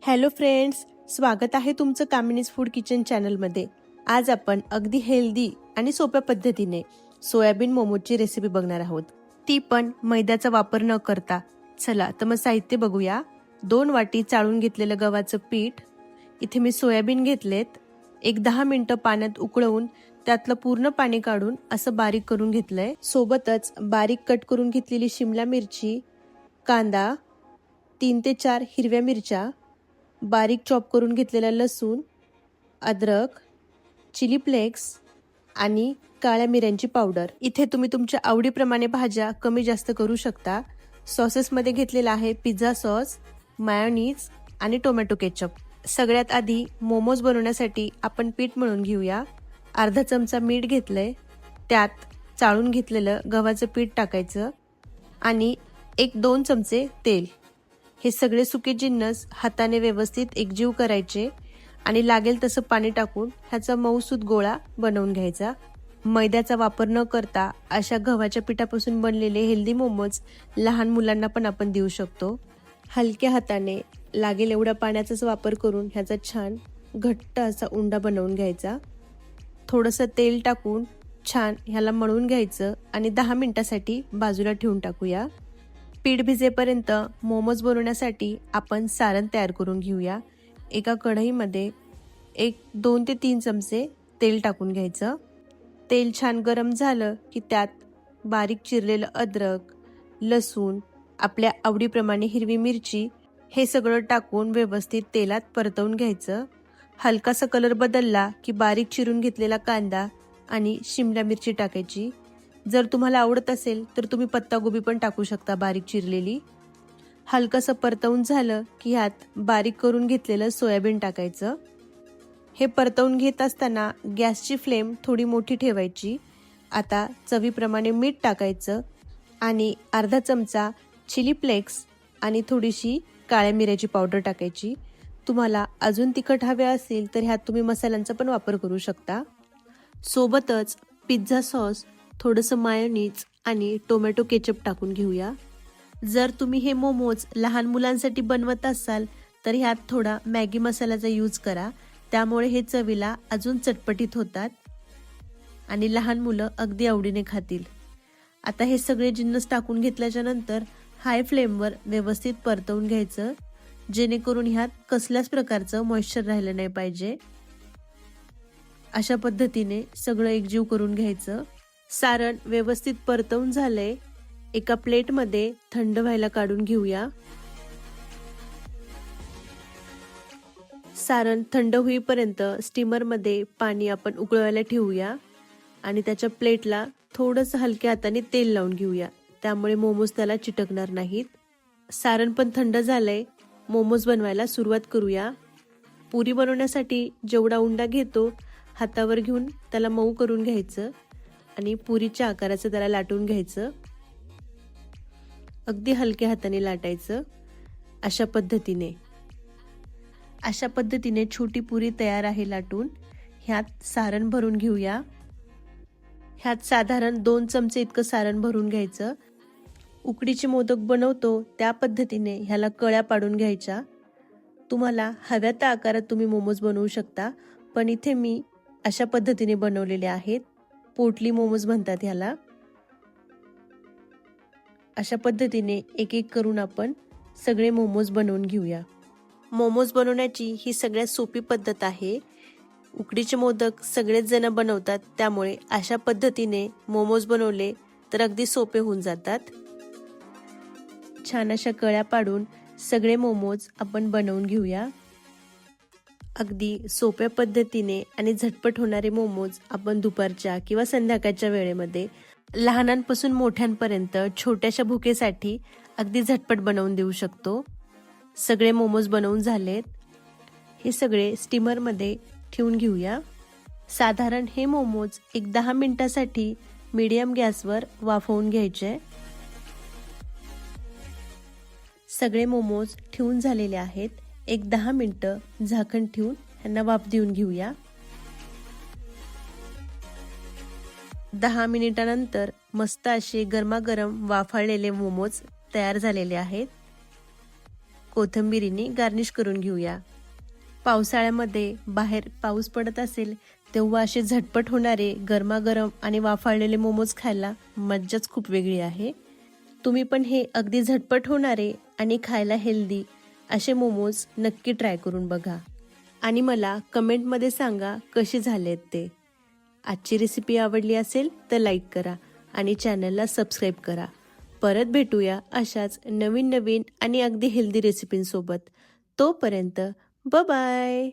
Hello friends, स्वागत आहे तुमचं कामिनीज फूड किचन चॅनलमध्ये। आज आपण अगदी हेल्दी आणि सोप्या पद्धतीने सोयाबीन मोमोजची रेसिपी बघणार आहोत, ती पण मैद्याचा वापर न करता। चला तर मग साहित्य बघूया। 2 वाटी चाळून घेतलेलं गव्हाचं पीठ, इथे मी सोयाबीन घेतलेत, एक 10 मिनिटं पाण्यात उकळवून त्यातलं पूर्ण पाणी काढून असं बारीक करून घेतलंय। सोबतच बारीक कट करून घेतलेली शिमला मिरची, कांदा, 3 ते 4 हिरव्या मिरच्या, बारीक चॉप करून घेतलेला लसूण, अद्रक, चिली फ्लेक्स आणि काळ्या मिऱ्यांची पावडर। इथे तुम्ही तुमच्या आवडीप्रमाणे भाज्या कमी जास्त करू शकता। सॉसेसमध्ये घेतलेला आहे पिझ्झा सॉस, मायोनीज आणि टोमॅटो केचप। सगळ्यात आधी मोमोज बनवण्यासाठी आपण पीठ मळून घेऊया। अर्धा चमचा मीठ घेतलंय, त्यात चाळून घेतलेलं गव्हाचं पीठ टाकायचं आणि 1-2 चमचे तेल। हे सगळे सुके जिन्नस हाताने व्यवस्थित एकजीव करायचे आणि लागेल तसं पाणी टाकून ह्याचा मऊसूत गोळा बनवून घ्यायचा। मैद्याचा वापर न करता अशा गव्हाच्या पिठापासून बनलेले हेल्दी मोमोज लहान मुलांना पण आपण देऊ शकतो। हलक्या हाताने लागेल एवढा पाण्याचाच वापर करून ह्याचा छान घट्ट असा उंडा बनवून घ्यायचा। थोडंसं तेल टाकून छान ह्याला मळून घ्यायचं आणि 10 मिनिटांसाठी बाजूला ठेवून टाकूया। पीठ भिजेपर्यंत मोमोज बनवण्यासाठी आपण सारण तयार करून घेऊया। एका कढईमध्ये 2 ते 3 चमचे तेल टाकून घ्यायचं। तेल छान गरम झालं की त्यात बारीक चिरलेलं अद्रक, लसूण, आपल्या आवडीप्रमाणे हिरवी मिरची हे सगळं टाकून व्यवस्थित तेलात परतवून घ्यायचं। हलकासा कलर बदलला की बारीक चिरून घेतलेला कांदा आणि शिमला मिरची टाकायची। जर तुम्हाला आवडत असेल तर तुम्ही पत्तागोबी पण टाकू शकता बारीक चिरलेली। हलकसं परतवून झालं की ह्यात बारीक करून घेतलेलं सोयाबीन टाकायचं। हे परतवून घेत असताना गॅसची फ्लेम थोडी मोठी ठेवायची। आता चवीप्रमाणे मीठ टाकायचं आणि अर्धा चमचा चिली फ्लेक्स आणि थोडीशी काळ्या मिऱ्याची पावडर टाकायची। तुम्हाला अजून तिखट हवे असेल तर ह्यात तुम्ही मसाल्यांचा पण वापर करू शकता। सोबतच पिझ्झा सॉस, थोडंसं मायोनीज आणि टोमॅटो केचप टाकून घेऊया। जर तुम्ही हे मोमोज लहान मुलांसाठी बनवत असाल तर ह्यात थोडा मॅगी मसाल्याचा यूज करा, त्यामुळे हे चवीला अजून चटपटीत होतात आणि लहान मुलं अगदी आवडीने खातील। आता हे सगळे जिन्नस टाकून घेतल्याच्या नंतर हाय फ्लेमवर व्यवस्थित परतवून घ्यायचं, जेणेकरून ह्यात कसल्याच प्रकारचं मॉइश्चर राहिलं नाही पाहिजे। अशा पद्धतीने सगळं एकजीव करून घ्यायचं। सारण व्यवस्थित परतवून झालंय, एका प्लेटमध्ये थंड व्हायला काढून घेऊया। सारण थंड होईपर्यंत स्टीमरमध्ये पाणी आपण उकळवायला ठेवूया आणि त्याच्या प्लेटला थोडंसं हलक्या हाताने तेल लावून घेऊया, त्यामुळे मोमोज त्याला चिटकणार नाहीत। सारण पण थंड झालंय, मोमोज बनवायला सुरुवात करूया। पुरी बनवण्यासाठी जेवढा उंडा घेतो हातावर घेऊन त्याला मऊ करून घ्यायचं आणि पुरीच्या आकाराचं त्याला लाटून घ्यायचं। अगदी हलक्या हाताने लाटायचं। अशा पद्धतीने छोटी पुरी तयार आहे लाटून। ह्यात सारण भरून घेऊया। ह्यात साधारण 2 चमचे इतकं सारण भरून घ्यायचं। उकडीचे मोदक बनवतो त्या पद्धतीने ह्याला कळ्या पाडून घ्यायच्या। तुम्हाला हव्या त्या आकारात तुम्ही मोमोज बनवू शकता, पण इथे मी अशा पद्धतीने बनवलेले आहेत। पोटली मोमोज म्हणतात ह्याला। अशा पद्धतीने एक एक करून आपण सगळे मोमोज बनवून घेऊया। मोमोज बनवण्याची ही सगळ्यात सोपी पद्धत आहे। उकडीचे मोदक सगळेच जण बनवतात, त्यामुळे अशा पद्धतीने मोमोज बनवले तर अगदी सोपे होऊन जातात। छान अशा कळ्या पाडून सगळे मोमोज आपण बनवून घेऊया। अगदी सोप्या पद्धतीने आणि झटपट होणारे मोमोज आपण दुपारच्या किंवा संध्याकाळच्या वेळेमध्ये लहानांपासून मोठ्यांपर्यंत छोट्याशा भुकेसाठी अगदी झटपट बनवून देऊ शकतो। सगळे मोमोज बनवून झालेत, हे सगळे स्टीमरमध्ये ठेवून घेऊया। साधारण हे मोमोज एक 10 मिनिटासाठी मीडियम गॅसवर वाफवून घ्यायचे। सगळे मोमोज ठेवून झालेले आहेत, एक 10 मिनिटं झाकण ठेवून ह्यांना वाफ देऊन घेऊया। 10 मिनिटानंतर मस्त असे गरमागरम वाफाळलेले मोमोज तयार झालेले आहेत। कोथिंबिरीने गार्निश करून घेऊया. पावसाळ्यामध्ये बाहेर पाऊस पडत असेल तेव्हा असे झटपट होणारे गरमागरम आणि वाफाळलेले मोमोज खायला मज्जाच खूप वेगळी आहे. तुम्ही पण हे अगदी झटपट होणारे आणि खायला हेल्दी असे मोमोज नक्की ट्राय करून बघा आणि मला कमेंटमध्ये सांगा कसे झालेत ते. आजची रेसिपी आवडली असेल तर लाईक करा आणि चॅनलला सबस्क्राईब करा. परत भेटूया अशाच नवीन नवीन आणि अगदी हेल्दी रेसिपींसोबत. तोपर्यंत बाय.